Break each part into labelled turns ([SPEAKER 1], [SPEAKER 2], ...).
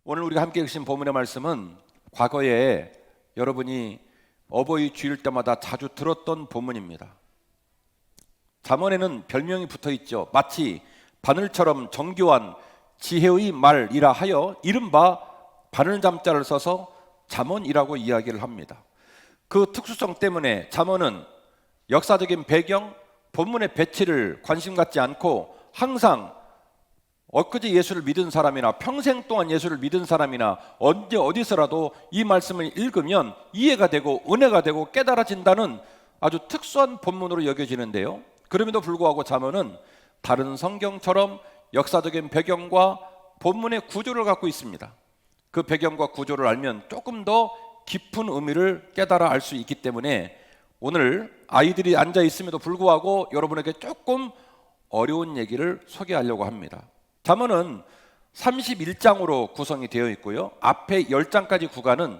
[SPEAKER 1] 오늘 우리가 함께 읽으신 본문의 말씀은 과거에 여러분이 어버이 주일 때마다 자주 들었던 본문입니다. 잠언에는 별명이 붙어 있죠. 마치 바늘처럼 정교한 지혜의 말이라 하여 이른바 바늘잠자를 써서 잠언이라고 이야기를 합니다. 그 특수성 때문에 잠언은 역사적인 배경, 본문의 배치를 관심 갖지 않고 항상 엊그제 예수를 믿은 사람이나 평생 동안 예수를 믿은 사람이나 언제 어디서라도 이 말씀을 읽으면 이해가 되고 은혜가 되고 깨달아진다는 아주 특수한 본문으로 여겨지는데요. 그럼에도 불구하고 잠언은 다른 성경처럼 역사적인 배경과 본문의 구조를 갖고 있습니다. 그 배경과 구조를 알면 조금 더 깊은 의미를 깨달아 알 수 있기 때문에 오늘 아이들이 앉아 있음에도 불구하고 여러분에게 조금 어려운 얘기를 소개하려고 합니다. 잠언은 31장으로 구성이 되어 있고요. 앞에 10장까지 구간은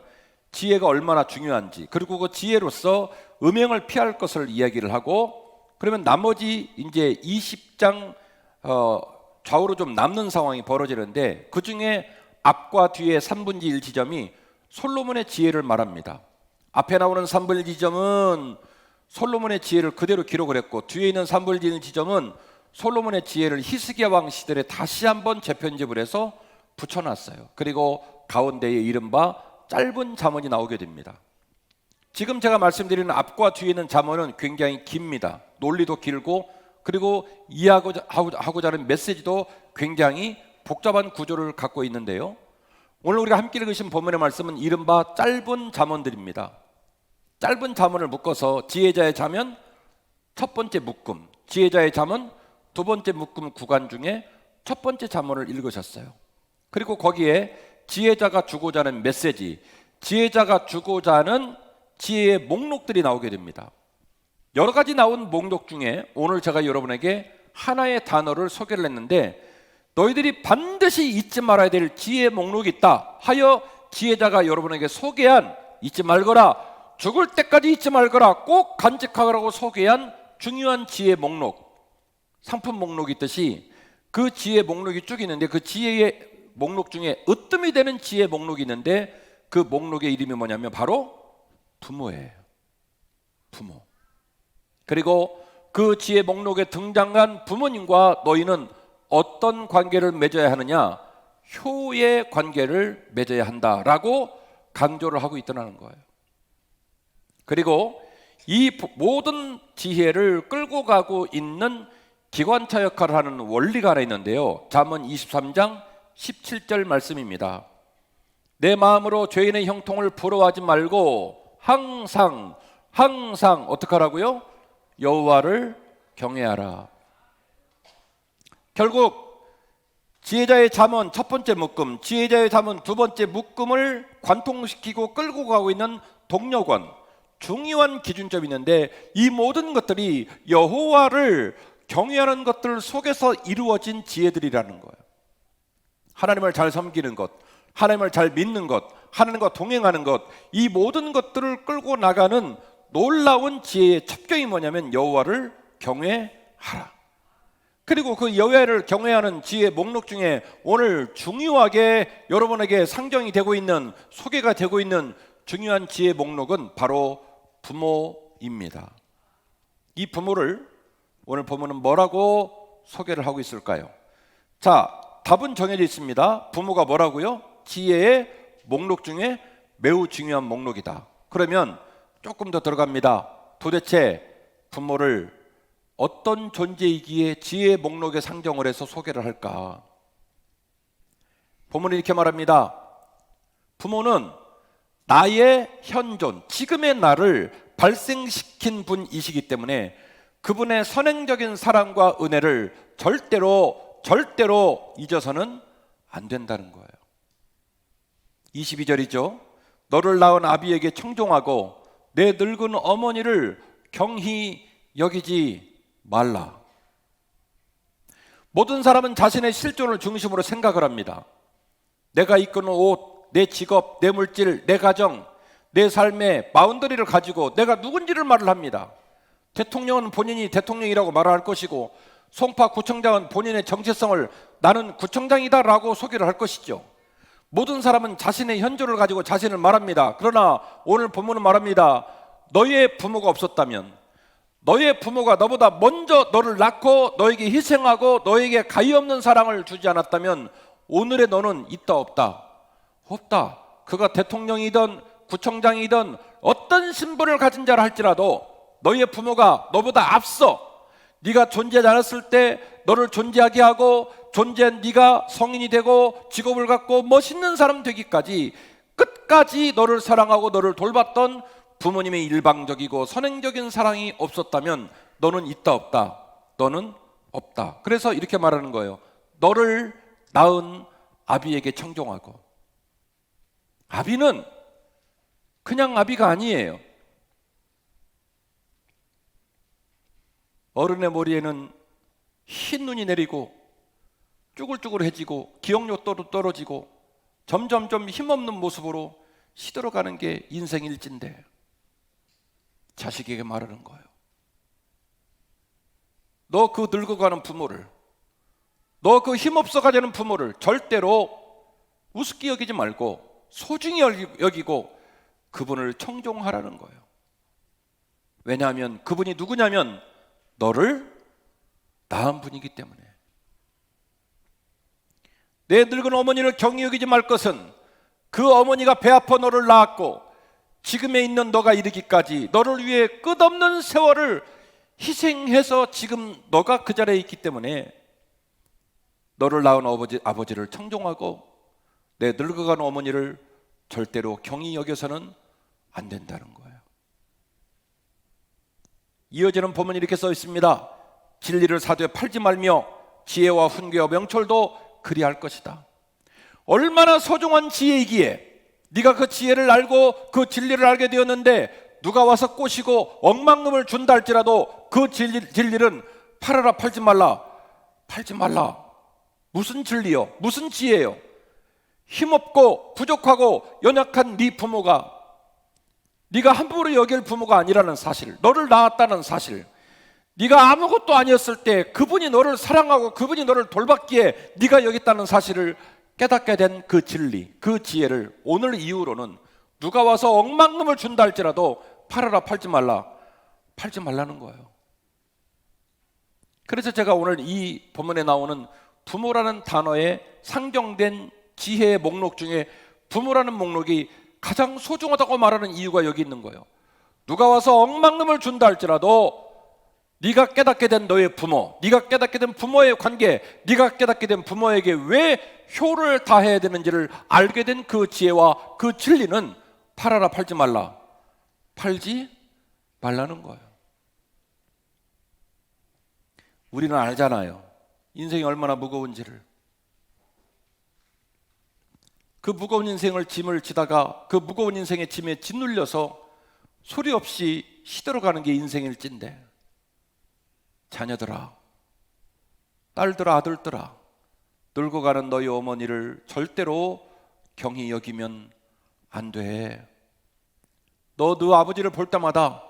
[SPEAKER 1] 지혜가 얼마나 중요한지, 그리고 그 지혜로서 음행을 피할 것을 이야기를 하고, 그러면 나머지 이제 20장 좌우로 좀 남는 상황이 벌어지는데, 그 중에 앞과 뒤에 3분의 1 지점이 솔로몬의 지혜를 말합니다. 앞에 나오는 3분의 1 지점은 솔로몬의 지혜를 그대로 기록을 했고, 뒤에 있는 3분의 1 지점은 솔로몬의 지혜를 히스기야 왕 시절에 다시 한번 재편집을 해서 붙여놨어요. 그리고 가운데에 이른바 짧은 잠언이 나오게 됩니다. 지금 제가 말씀드리는 앞과 뒤에 있는 잠언은 굉장히 깁니다. 논리도 길고, 그리고 이해하고자 하는 메시지도 굉장히 복잡한 구조를 갖고 있는데요. 오늘 우리가 함께 읽으신 본문의 말씀은 이른바 짧은 잠언들입니다. 짧은 잠언을 묶어서 지혜자의 잠언 첫 번째 묶음, 지혜자의 잠언 두 번째 묶음 구간 중에 첫 번째 잠언을 읽으셨어요. 그리고 거기에 지혜자가 주고자 하는 메시지, 지혜자가 주고자 하는 지혜의 목록들이 나오게 됩니다. 여러 가지 나온 목록 중에 오늘 제가 여러분에게 하나의 단어를 소개를 했는데, 너희들이 반드시 잊지 말아야 될 지혜의 목록이 있다 하여 지혜자가 여러분에게 소개한, 잊지 말거라, 죽을 때까지 잊지 말거라, 꼭 간직하라고 소개한 중요한 지혜의 목록, 상품 목록이 있듯이 그 지혜 목록이 쭉 있는데, 그 지혜의 목록 중에 으뜸이 되는 지혜 목록이 있는데, 그 목록의 이름이 뭐냐면 바로 부모예요. 부모. 그리고 그 지혜 목록에 등장한 부모님과 너희는 어떤 관계를 맺어야 하느냐? 효의 관계를 맺어야 한다라고 강조를 하고 있다는 거예요. 그리고 이 모든 지혜를 끌고 가고 있는 기관차 역할을 하는 원리가 하나 있는데요. 잠언 23장 17절 말씀입니다. 내 마음으로 죄인의 형통을 부러워하지 말고 항상 어떻게 하라고요? 여호와를 경외하라. 결국 지혜자의 잠언 첫 번째 묶음, 지혜자의 잠언 두 번째 묶음을 관통시키고 끌고 가고 있는 동력원, 중요한 기준점이 있는데, 이 모든 것들이 여호와를 경외하는 것들 속에서 이루어진 지혜들이라는 거예요. 하나님을 잘 섬기는 것, 하나님을 잘 믿는 것, 하나님과 동행하는 것, 이 모든 것들을 끌고 나가는 놀라운 지혜의 첩경이 뭐냐면 여호와를 경외하라. 그리고 그 여호와를 경외하는 지혜의 목록 중에 오늘 중요하게 여러분에게 상정이 되고 있는, 소개가 되고 있는 중요한 지혜의 목록은 바로 부모입니다. 이 부모를 오늘 본문은 뭐라고 소개를 하고 있을까요? 자, 답은 정해져 있습니다. 부모가 뭐라고요? 지혜의 목록 중에 매우 중요한 목록이다. 그러면 조금 더 들어갑니다. 도대체 부모를 어떤 존재이기에 지혜의 목록에 상정을 해서 소개를 할까? 본문은 이렇게 말합니다. 부모는 나의 현존, 지금의 나를 발생시킨 분이시기 때문에 그분의 선행적인 사랑과 은혜를 절대로 잊어서는 안 된다는 거예요. 22절이죠. 너를 낳은 아비에게 청종하고 내 늙은 어머니를 경히 여기지 말라. 모든 사람은 자신의 실존을 중심으로 생각을 합니다. 내가 입고는 옷, 내 직업, 내 물질, 내 가정, 내 삶의 바운더리를 가지고 내가 누군지를 말을 합니다. 대통령은 본인이 대통령이라고 말할 것이고, 송파 구청장은 본인의 정체성을 나는 구청장이다라고 소개를 할 것이죠. 모든 사람은 자신의 현조를 가지고 자신을 말합니다. 그러나 오늘 본문은 말합니다. 너의 부모가 없었다면, 너의 부모가 너보다 먼저 너를 낳고 너에게 희생하고 너에게 가히 없는 사랑을 주지 않았다면 오늘의 너는 있다 없다? 없다. 그가 대통령이든 구청장이든 어떤 신분을 가진 자라 할지라도 너의 부모가 너보다 앞서 네가 존재하지 않았을 때 너를 존재하게 하고 존재한 네가 성인이 되고 직업을 갖고 멋있는 사람 되기까지 끝까지 너를 사랑하고 너를 돌봤던 부모님의 일방적이고 선행적인 사랑이 없었다면 너는 있다 없다? 너는 없다. 그래서 이렇게 말하는 거예요. 너를 낳은 아비에게 청종하고. 아비는 그냥 아비가 아니에요. 어른의 머리에는 흰 눈이 내리고 쭈글쭈글해지고 기억력도 떨어지고 점점점 힘없는 모습으로 시들어가는 게 인생 일지인데 자식에게 말하는 거예요. 너 그 늙어가는 부모를, 너 그 힘없어 가자는 부모를 절대로 우습게 여기지 말고 소중히 여기고 그분을 청종하라는 거예요. 왜냐하면 그분이 누구냐면 너를 낳은 분이기 때문에. 내 늙은 어머니를 경히 여기지 말 것은 그 어머니가 배 아파 너를 낳았고 지금에 있는 너가 이르기까지 너를 위해 끝없는 세월을 희생해서 지금 너가 그 자리에 있기 때문에 너를 낳은 아버지를 청종하고 내 늙어가는 어머니를 절대로 경히 여겨서는 안 된다는 거예요. 이어지는 본문이 이렇게 써 있습니다. 진리를 사도에 팔지 말며 지혜와 훈계와 명철도 그리할 것이다. 얼마나 소중한 지혜이기에 네가 그 지혜를 알고 그 진리를 알게 되었는데 누가 와서 꼬시고 억만금을 준다 할지라도 그 진리는 팔아라 팔지 말라. 팔지 말라. 무슨 진리요? 무슨 지혜요? 힘없고 부족하고 연약한 네 부모가 네가 함부로 여길 부모가 아니라는 사실, 너를 낳았다는 사실, 네가 아무것도 아니었을 때 그분이 너를 사랑하고 그분이 너를 돌봤기에 네가 여기 있다는 사실을 깨닫게 된 그 진리, 그 지혜를 오늘 이후로는 누가 와서 억만금을 준다 할지라도 팔아라 팔지 말라, 팔지 말라는 거예요. 그래서 제가 오늘 이 본문에 나오는 부모라는 단어에 상정된 지혜의 목록 중에 부모라는 목록이 가장 소중하다고 말하는 이유가 여기 있는 거예요. 누가 와서 억만금을 준다 할지라도 네가 깨닫게 된 너의 부모, 네가 깨닫게 된 부모의 관계, 네가 깨닫게 된 부모에게 왜 효를 다해야 되는지를 알게 된 그 지혜와 그 진리는 팔아라 팔지 말라, 팔지 말라는 거예요. 우리는 알잖아요. 인생이 얼마나 무거운지를. 그 무거운 인생을 짐을 지다가 그 무거운 인생의 짐에 짓눌려서 소리 없이 시들어가는 게 인생일진데, 자녀들아, 딸들아, 아들들아, 늙어가는 너희 어머니를 절대로 경히 여기면 안 돼. 너 아버지를 볼 때마다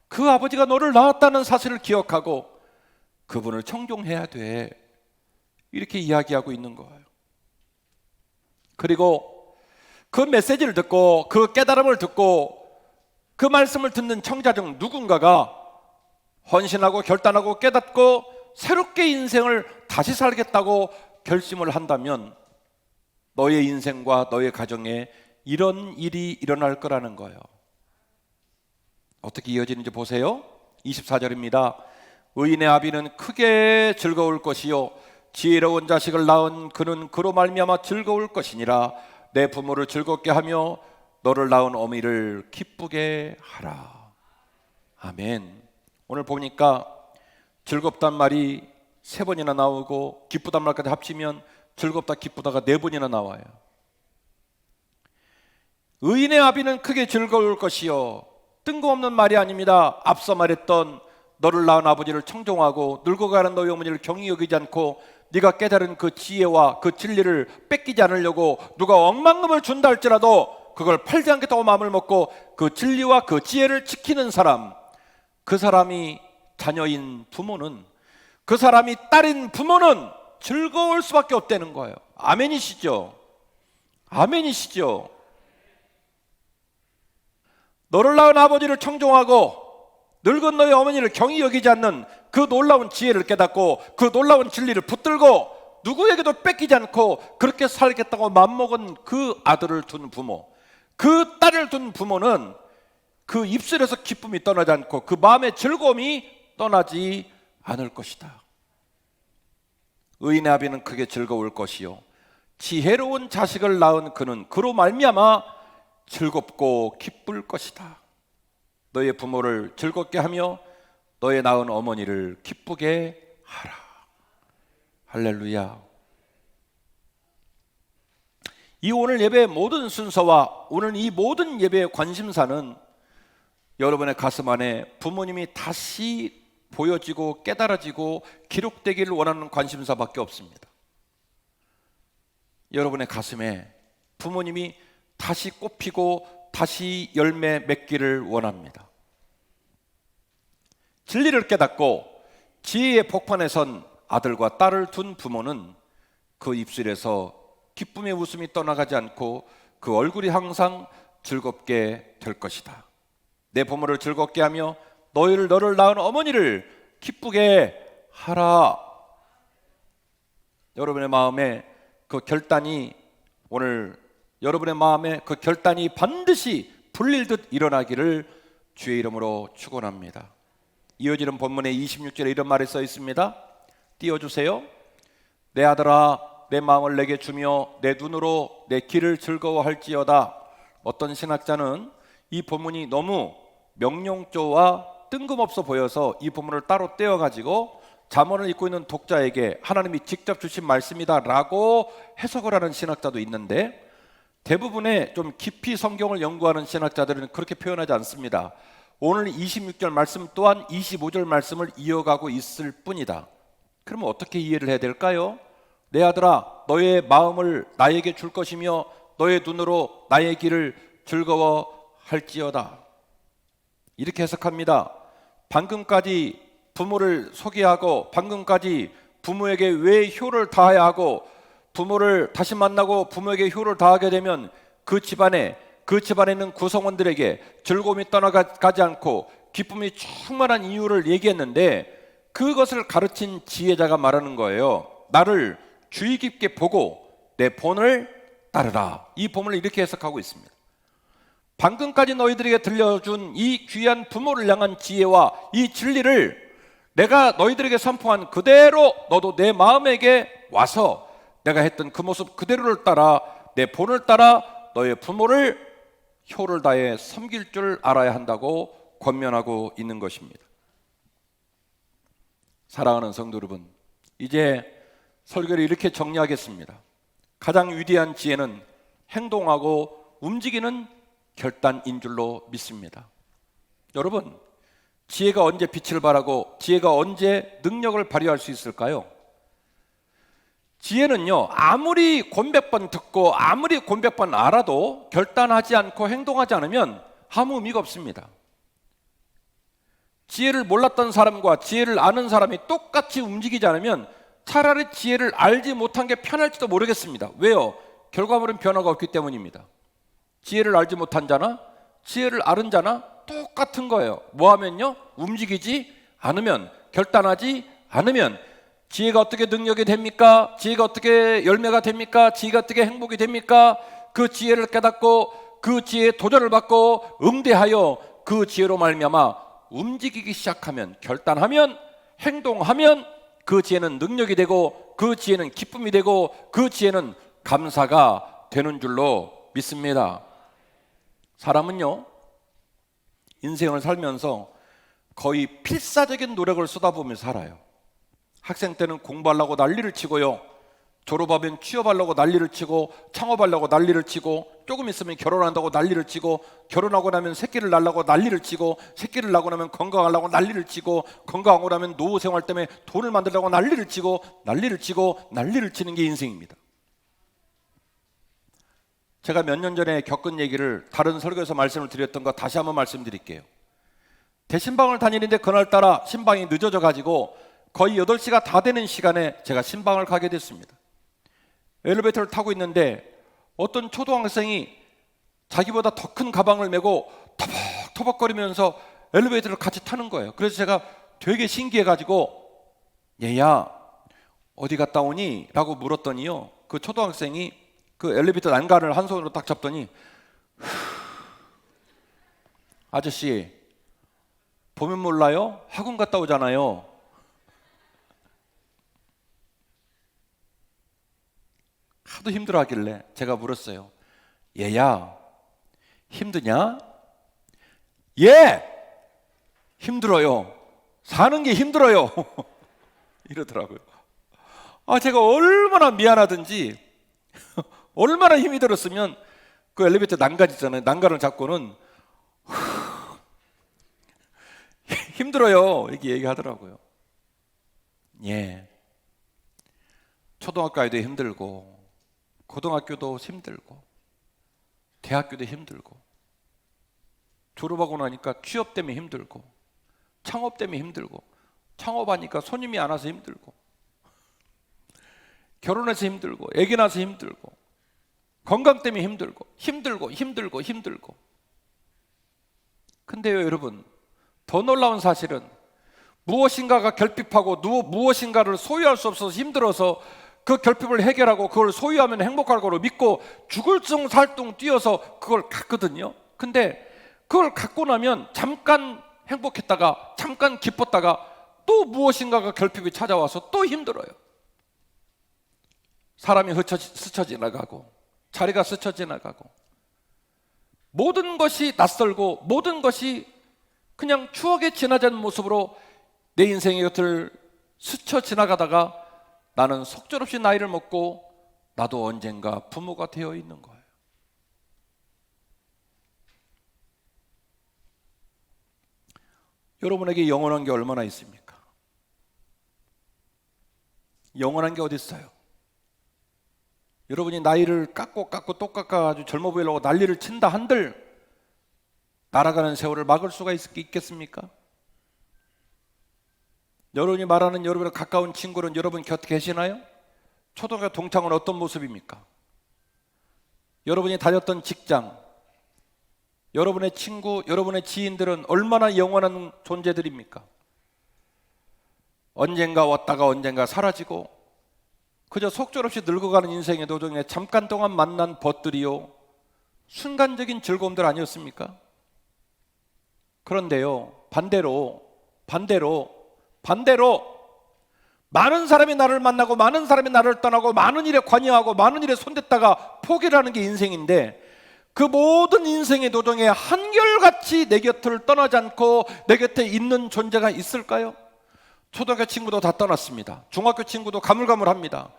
[SPEAKER 1] 그 아버지가 너를 낳았다는 사실을 기억하고 그분을 청종해야 돼. 이렇게 이야기하고 있는 거예요. 그리고 그 메시지를 듣고 그 깨달음을 듣고 그 말씀을 듣는 청자 중 누군가가 헌신하고 결단하고 깨닫고 새롭게 인생을 다시 살겠다고 결심을 한다면 너의 인생과 너의 가정에 이런 일이 일어날 거라는 거예요. 어떻게 이어지는지 보세요. 24절입니다. 의인의 아비는 크게 즐거울 것이요 지혜로운 자식을 낳은 그는 그로 말미암아 즐거울 것이니라. 내 부모를 즐겁게 하며 너를 낳은 어미를 기쁘게 하라. 아멘. 오늘 보니까 즐겁단 말이 3번이나 나오고 기쁘단 말까지 합치면 즐겁다 기쁘다가 4번이나 나와요. 의인의 아비는 크게 즐거울 것이요, 뜬금없는 말이 아닙니다. 앞서 말했던 너를 낳은 아버지를 청종하고 늙어가는 너희 어머니를 경히 여기지 않고 네가 깨달은 그 지혜와 그 진리를 뺏기지 않으려고 누가 억만금을 준다 할지라도 그걸 팔지 않겠다고 마음을 먹고 그 진리와 그 지혜를 지키는 사람, 그 사람이 자녀인 부모는, 그 사람이 딸인 부모는 즐거울 수밖에 없다는 거예요. 아멘이시죠? 아멘이시죠? 너를 낳은 아버지를 청종하고 늙은 너의 어머니를 경히 여기지 않는 그 놀라운 지혜를 깨닫고 그 놀라운 진리를 붙들고 누구에게도 뺏기지 않고 그렇게 살겠다고 맘먹은 그 아들을 둔 부모, 그 딸을 둔 부모는 그 입술에서 기쁨이 떠나지 않고 그 마음의 즐거움이 떠나지 않을 것이다. 의인의 아비는 크게 즐거울 것이요 지혜로운 자식을 낳은 그는 그로 말미암아 즐겁고 기쁠 것이다. 너의 부모를 즐겁게 하며 너의 낳은 어머니를 기쁘게 하라. 할렐루야. 이 오늘 예배의 모든 순서와 오늘 이 모든 예배의 관심사는 여러분의 가슴 안에 부모님이 다시 보여지고 깨달아지고 기록되기를 원하는 관심사밖에 없습니다. 여러분의 가슴에 부모님이 다시 꽃피고 다시 열매 맺기를 원합니다. 진리를 깨닫고 지혜의 복판에 선 아들과 딸을 둔 부모는 그 입술에서 기쁨의 웃음이 떠나가지 않고 그 얼굴이 항상 즐겁게 될 것이다. 내 부모를 즐겁게 하며 너를 낳은 어머니를 기쁘게 하라. 여러분의 마음에 그 결단이 오늘 여러분의 마음에 그 결단이 반드시 불릴 듯 일어나기를 주의 이름으로 축원합니다. 이어지는 본문의 26절에 이런 말이 써 있습니다. 띄워주세요. 내 아들아 내 마음을 내게 주며 내 눈으로 내 길을 즐거워할지어다. 어떤 신학자는 이 본문이 너무 명령조와 뜬금없어 보여서 이 본문을 따로 떼어가지고 잠언을 읽고 있는 독자에게 하나님이 직접 주신 말씀이다 라고 해석을 하는 신학자도 있는데, 대부분의 좀 깊이 성경을 연구하는 신학자들은 그렇게 표현하지 않습니다. 오늘 26절 말씀 또한 25절 말씀을 이어가고 있을 뿐이다. 그러면 어떻게 이해를 해야 될까요? 내 아들아 너의 마음을 나에게 줄 것이며 너의 눈으로 나의 길을 즐거워할지어다. 이렇게 해석합니다. 방금까지 부모를 소개하고 방금까지 부모에게 왜 효를 다해야 하고 부모를 다시 만나고 부모에게 효를 다하게 되면 그 집안에 있는 구성원들에게 즐거움이 떠나가지 않고 기쁨이 충만한 이유를 얘기했는데, 그것을 가르친 지혜자가 말하는 거예요. 나를 주의 깊게 보고 내 본을 따르라. 이 본문을 이렇게 해석하고 있습니다. 방금까지 너희들에게 들려준 이 귀한 부모를 향한 지혜와 이 진리를 내가 너희들에게 선포한 그대로 너도 내 마음에게 와서 내가 했던 그 모습 그대로를 따라 내 본을 따라 너의 부모를 효를 다해 섬길 줄 알아야 한다고 권면하고 있는 것입니다. 사랑하는 성도 여러분, 이제 설교를 이렇게 정리하겠습니다. 가장 위대한 지혜는 행동하고 움직이는 결단인 줄로 믿습니다. 여러분, 지혜가 언제 빛을 발하고 지혜가 언제 능력을 발휘할 수 있을까요? 지혜는요, 아무리 권백번 듣고 아무리 권백번 알아도 결단하지 않고 행동하지 않으면 아무 의미가 없습니다. 지혜를 몰랐던 사람과 지혜를 아는 사람이 똑같이 움직이지 않으면 차라리 지혜를 알지 못한 게 편할지도 모르겠습니다. 왜요? 결과물은 변화가 없기 때문입니다. 지혜를 알지 못한 자나 지혜를 아는 자나 똑같은 거예요. 뭐 하면요? 움직이지 않으면, 결단하지 않으면 지혜가 어떻게 능력이 됩니까? 지혜가 어떻게 열매가 됩니까? 지혜가 어떻게 행복이 됩니까? 그 지혜를 깨닫고 그 지혜에 도전을 받고 응대하여 그 지혜로 말미암아 움직이기 시작하면, 결단하면, 행동하면 그 지혜는 능력이 되고 그 지혜는 기쁨이 되고 그 지혜는 감사가 되는 줄로 믿습니다. 사람은요, 인생을 살면서 거의 필사적인 노력을 쏟아부으며 살아요. 학생 때는 공부하려고 난리를 치고요, 졸업하면 취업하려고 난리를 치고, 창업하려고 난리를 치고, 조금 있으면 결혼한다고 난리를 치고, 결혼하고 나면 새끼를 낳으려고 난리를 치고, 새끼를 낳고 나면 건강하려고 난리를 치고, 건강하고 나면 노후 생활 때문에 돈을 만들려고 난리를 치고 난리를 치는 게 인생입니다. 제가 몇 년 전에 겪은 얘기를 다른 설교에서 말씀을 드렸던 거 다시 한번 말씀드릴게요. 대신방을 다니는데 그날따라 신방이 늦어져 가지고 거의 8시가 다 되는 시간에 제가 신방을 가게 됐습니다. 엘리베이터를 타고 있는데 어떤 초등학생이 자기보다 더 큰 가방을 메고 터벅터벅거리면서 엘리베이터를 같이 타는 거예요. 그래서 제가 되게 신기해가지고 얘야 어디 갔다 오니? 라고 물었더니요, 그 초등학생이 그 엘리베이터 난간을 한 손으로 딱 잡더니 아저씨 보면 몰라요? 학원 갔다 오잖아요. 하도 힘들어하길래 제가 물었어요. 얘야 힘드냐? 예! 힘들어요. 사는 게 힘들어요. 이러더라고요. 제가 얼마나 미안하든지 얼마나 힘이 들었으면 그 엘리베이터 난간 있잖아요. 난간을 잡고는 힘들어요. 이렇게 얘기하더라고요. 예. 초등학교 아이도 힘들고 고등학교도 힘들고 대학교도 힘들고 졸업하고 나니까 취업 때문에 힘들고 창업 때문에 힘들고 창업하니까 손님이 안 와서 힘들고 결혼해서 힘들고 애기 낳아서 힘들고 건강 때문에 힘들고 근데요 여러분, 더 놀라운 사실은 무엇인가가 결핍하고 무엇인가를 소유할 수 없어서 힘들어서 그 결핍을 해결하고 그걸 소유하면 행복할 거로 믿고 죽을 둥 살 둥 뛰어서 그걸 갖거든요. 근데 그걸 갖고 나면 잠깐 행복했다가 잠깐 기뻤다가 또 무엇인가가 결핍이 찾아와서 또 힘들어요. 사람이 스쳐 지나가고 자리가 스쳐 지나가고 모든 것이 낯설고 모든 것이 그냥 추억에 지나자는 모습으로 내 인생의 곁을 스쳐 지나가다가 나는 속절없이 나이를 먹고 나도 언젠가 부모가 되어 있는 거예요. 여러분에게 영원한 게 얼마나 있습니까? 영원한 게 어디 있어요? 여러분이 나이를 깎고 또 깎아가지고 젊어 보이려고 난리를 친다 한들 날아가는 세월을 막을 수가 있겠습니까? 여러분이 말하는 여러분의 가까운 친구는 여러분 곁에 계시나요? 초등학교 동창은 어떤 모습입니까? 여러분이 다녔던 직장, 여러분의 친구, 여러분의 지인들은 얼마나 영원한 존재들입니까? 언젠가 왔다가 언젠가 사라지고 그저 속절없이 늙어가는 인생의 도중에 잠깐 동안 만난 벗들이요 순간적인 즐거움들 아니었습니까? 그런데요 반대로 많은 사람이 나를 만나고 많은 사람이 나를 떠나고 많은 일에 관여하고 많은 일에 손댔다가 포기를 하는 게 인생인데 그 모든 인생의 도중에 한결같이 내 곁을 떠나지 않고 내 곁에 있는 존재가 있을까요? 초등학교 친구도 다 떠났습니다. 중학교 친구도 가물가물합니다.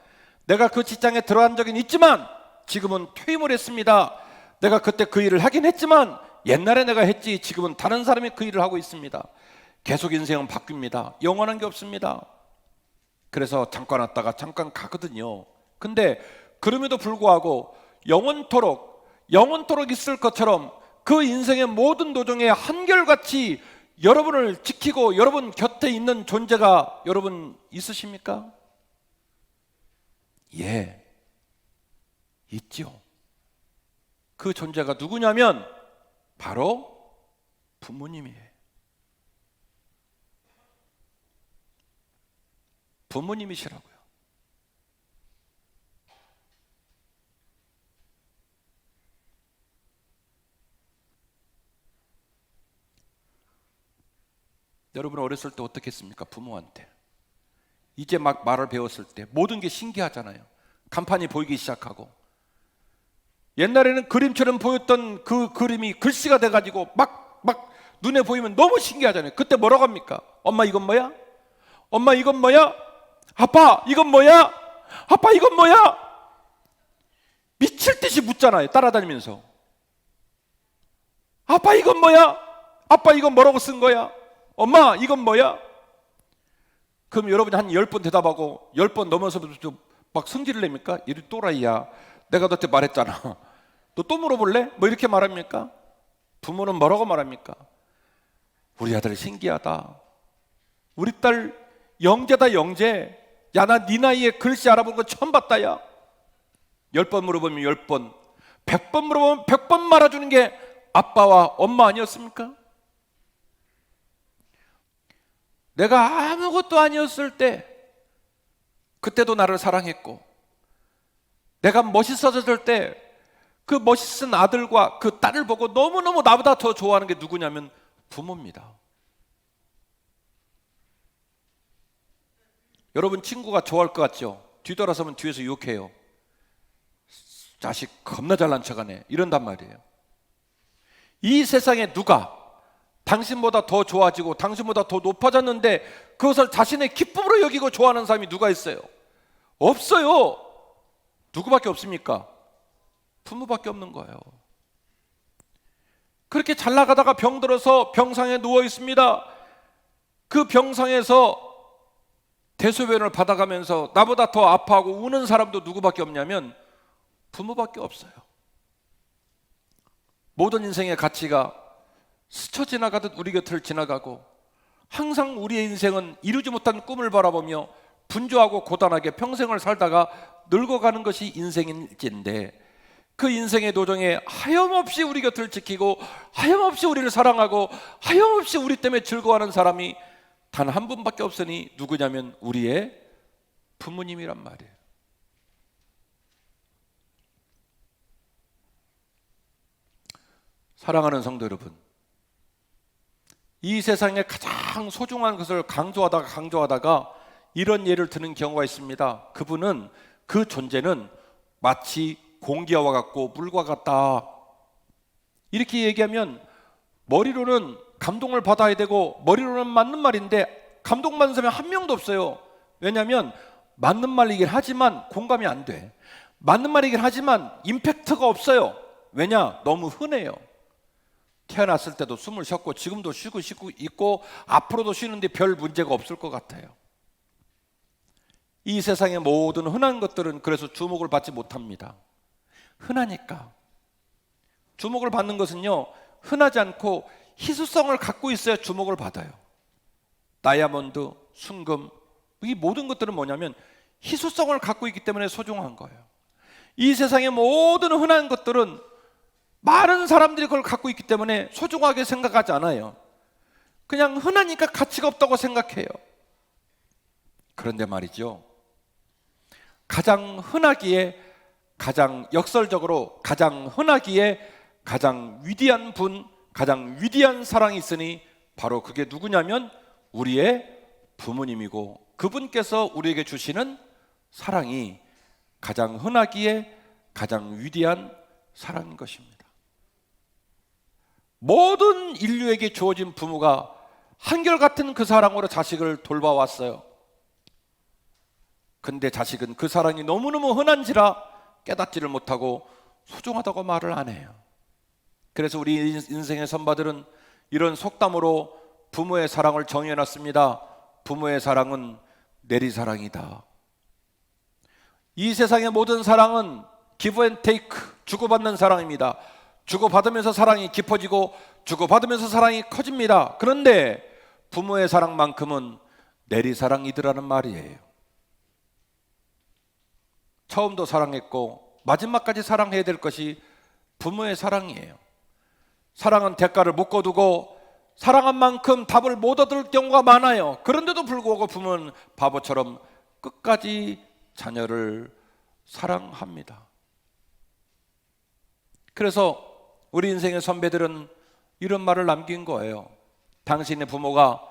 [SPEAKER 1] 내가 그 직장에 들어간 적은 있지만 지금은 퇴임을 했습니다. 내가 그때 그 일을 하긴 했지만 옛날에 내가 했지 지금은 다른 사람이 그 일을 하고 있습니다. 계속 인생은 바뀝니다. 영원한 게 없습니다. 그래서 잠깐 왔다가 잠깐 가거든요. 근데 그럼에도 불구하고 영원토록 있을 것처럼 그 인생의 모든 도중에 한결같이 여러분을 지키고 여러분 곁에 있는 존재가 여러분 있으십니까? 예, 있죠. 그 존재가 누구냐면 바로 부모님이에요. 부모님이시라고요. 여러분 어렸을 때 어떻게 했습니까? 부모한테 이제 막 말을 배웠을 때 모든 게 신기하잖아요. 간판이 보이기 시작하고 옛날에는 그림처럼 보였던 그 그림이 글씨가 돼가지고 막 눈에 보이면 너무 신기하잖아요. 그때 뭐라고 합니까? 엄마 이건 뭐야? 엄마 이건 뭐야? 아빠 이건 뭐야? 아빠 이건 뭐야? 미칠 듯이 묻잖아요. 따라다니면서 아빠 이건 뭐야? 아빠 이건 뭐라고 쓴 거야? 엄마 이건 뭐야? 그럼 여러분이 한 10번 대답하고 10번 넘어서 막 성질을 냅니까? 이리 또라이야, 내가 너한테 말했잖아, 너 또 물어볼래? 뭐 이렇게 말합니까? 부모는 뭐라고 말합니까? 우리 아들 신기하다, 우리 딸 영재다 영재, 야 나 네 나이에 글씨 알아본 거 처음 봤다 야. 10번 물어보면 10번 100번 물어보면 100번 말아주는 게 아빠와 엄마 아니었습니까? 내가 아무것도 아니었을 때 그때도 나를 사랑했고, 내가 멋있어졌을 때 그 멋있은 아들과 그 딸을 보고 너무너무 나보다 더 좋아하는 게 누구냐면 부모입니다. 여러분 친구가 좋아할 것 같죠? 뒤돌아서면 뒤에서 욕해요. 자식 겁나 잘난 척하네, 이런단 말이에요. 이 세상에 누가 당신보다 더 좋아지고 당신보다 더 높아졌는데 그것을 자신의 기쁨으로 여기고 좋아하는 사람이 누가 있어요? 없어요. 누구밖에 없습니까? 부모밖에 없는 거예요. 그렇게 잘 나가다가 병들어서 병상에 누워 있습니다. 그 병상에서 대소변을 받아가면서 나보다 더 아파하고 우는 사람도 누구밖에 없냐면 부모밖에 없어요. 모든 인생의 가치가 스쳐 지나가듯 우리 곁을 지나가고, 항상 우리의 인생은 이루지 못한 꿈을 바라보며 분주하고 고단하게 평생을 살다가 늙어가는 것이 인생일진데, 그 인생의 도정에 하염없이 우리 곁을 지키고 하염없이 우리를 사랑하고 하염없이 우리 때문에 즐거워하는 사람이 단 한 분밖에 없으니 누구냐면 우리의 부모님이란 말이에요. 사랑하는 성도 여러분, 이 세상에 가장 소중한 것을 강조하다가 이런 예를 드는 경우가 있습니다. 그분은, 그 존재는 마치 공기와 같고 물과 같다. 이렇게 얘기하면 머리로는 감동을 받아야 되고 머리로는 맞는 말인데 감동받는 사람이 한 명도 없어요. 왜냐하면 맞는 말이긴 하지만 공감이 안 돼. 맞는 말이긴 하지만 임팩트가 없어요. 왜냐? 너무 흔해요. 태어났을 때도 숨을 쉬었고 지금도 쉬고 있고 앞으로도 쉬는데 별 문제가 없을 것 같아요. 이 세상의 모든 흔한 것들은 그래서 주목을 받지 못합니다. 흔하니까. 주목을 받는 것은요, 흔하지 않고 희소성을 갖고 있어야 주목을 받아요. 다이아몬드, 순금, 이 모든 것들은 뭐냐면 희소성을 갖고 있기 때문에 소중한 거예요. 이 세상의 모든 흔한 것들은 많은 사람들이 그걸 갖고 있기 때문에 소중하게 생각하지 않아요. 그냥 흔하니까 가치가 없다고 생각해요. 그런데 말이죠, 가장 흔하기에, 가장 역설적으로 가장 흔하기에 가장 위대한 분, 가장 위대한 사랑이 있으니 바로 그게 누구냐면 우리의 부모님이고, 그분께서 우리에게 주시는 사랑이 가장 흔하기에 가장 위대한 사랑인 것입니다. 모든 인류에게 주어진 부모가 한결같은 그 사랑으로 자식을 돌봐왔어요. 근데 자식은 그 사랑이 너무너무 흔한지라 깨닫지를 못하고 소중하다고 말을 안 해요. 그래서 우리 인생의 선바들은 이런 속담으로 부모의 사랑을 정의해놨습니다. 부모의 사랑은 내리사랑이다. 이 세상의 모든 사랑은 give and take, 주고받는 사랑입니다. 주고받으면서 사랑이 깊어지고 주고받으면서 사랑이 커집니다. 그런데 부모의 사랑만큼은 내리사랑이더라는 말이에요. 처음도 사랑했고 마지막까지 사랑해야 될 것이 부모의 사랑이에요. 사랑은 대가를 못 거두고 사랑한 만큼 답을 못 얻을 경우가 많아요. 그런데도 불구하고 부모는 바보처럼 끝까지 자녀를 사랑합니다. 그래서 우리 인생의 선배들은 이런 말을 남긴 거예요. 당신의 부모가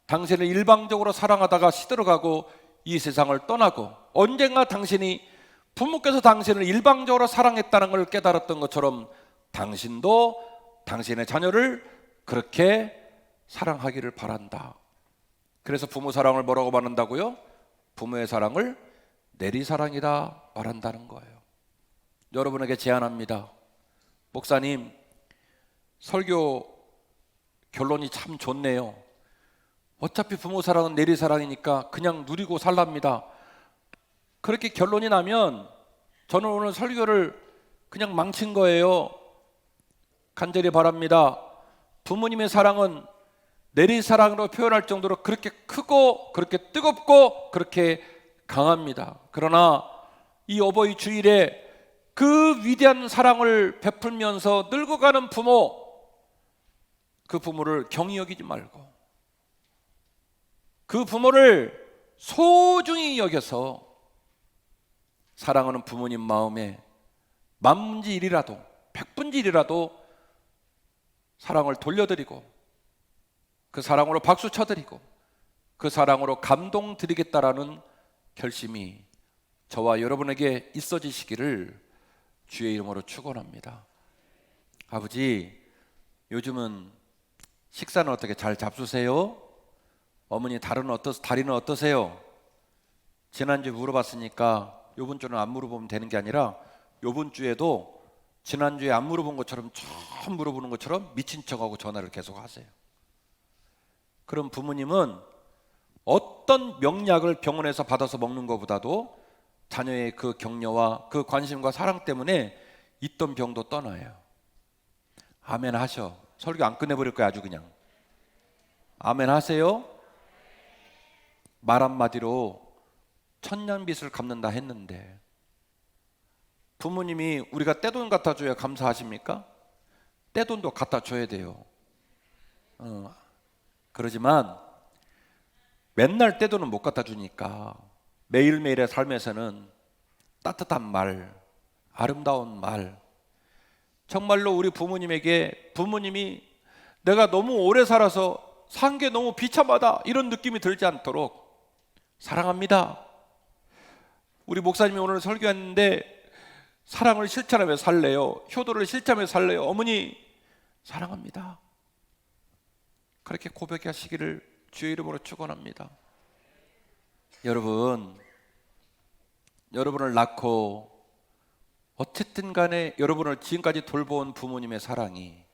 [SPEAKER 1] 당신을 일방적으로 사랑하다가 시들어가고 이 세상을 떠나고, 언젠가 당신이 부모께서 당신을 일방적으로 사랑했다는 걸 깨달았던 것처럼 당신도 당신의 자녀를 그렇게 사랑하기를 바란다. 그래서 부모 사랑을 뭐라고 말한다고요? 부모의 사랑을 내리사랑이다 말한다는 거예요. 여러분에게 제안합니다. 목사님, 설교 결론이 참 좋네요. 어차피 부모 사랑은 내리사랑이니까 그냥 누리고 살랍니다. 그렇게 결론이 나면 저는 오늘 설교를 그냥 망친 거예요. 간절히 바랍니다. 부모님의 사랑은 내리사랑으로 표현할 정도로 그렇게 크고 그렇게 뜨겁고 그렇게 강합니다. 그러나 이 어버이 주일에 그 위대한 사랑을 베풀면서 늙어가는 부모, 그 부모를 경히 여기지 말고 그 부모를 소중히 여겨서 사랑하는 부모님 마음에 만분지 일이라도 백분지 일이라도 사랑을 돌려드리고 그 사랑으로 박수 쳐드리고 그 사랑으로 감동 드리겠다라는 결심이 저와 여러분에게 있어지시기를 주의 이름으로 축원합니다. 아버지, 요즘은 식사는 어떻게 잘 잡수세요? 어머니 다리는 어떠세요? 지난주에 물어봤으니까 요번 주는 안 물어보면 되는 게 아니라 요번 주에도 지난주에 안 물어본 것처럼 처음 물어보는 것처럼 미친 척하고 전화를 계속 하세요. 그럼 부모님은 어떤 명약을 병원에서 받아서 먹는 것보다도 자녀의 그 격려와 그 관심과 사랑 때문에 있던 병도 떠나요. 아멘 하셔. 설교 안 끝내버릴 거야 아주 그냥. 아멘 하세요. 말 한마디로 천년빚을 갚는다 했는데 부모님이 우리가 떼돈 갖다 줘야 감사하십니까? 떼돈도 갖다 줘야 돼요. 그러지만 맨날 떼돈은 못 갖다 주니까 매일매일의 삶에서는 따뜻한 말, 아름다운 말, 정말로 우리 부모님에게 부모님이 내가 너무 오래 살아서 산 게 너무 비참하다 이런 느낌이 들지 않도록 사랑합니다. 우리 목사님이 오늘 설교했는데 사랑을 실천하며 살래요. 효도를 실천하며 살래요. 어머니 사랑합니다. 그렇게 고백하시기를 주의 이름으로 축원합니다. 여러분을 낳고 어쨌든 간에 여러분을 지금까지 돌보은 부모님의 사랑이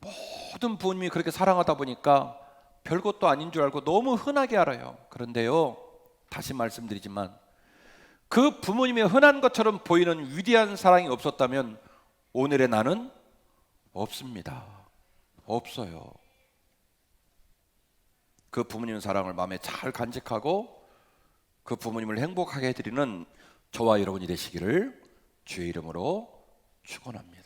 [SPEAKER 1] 모든 부모님이 그렇게 사랑하다 보니까 별것도 아닌 줄 알고 너무 흔하게 알아요. 그런데요, 다시 말씀드리지만 그 부모님의 흔한 것처럼 보이는 위대한 사랑이 없었다면 오늘의 나는 없습니다. 없어요. 그 부모님의 사랑을 마음에 잘 간직하고 그 부모님을 행복하게 해드리는 저와 여러분이 되시기를 주의 이름으로 축원합니다.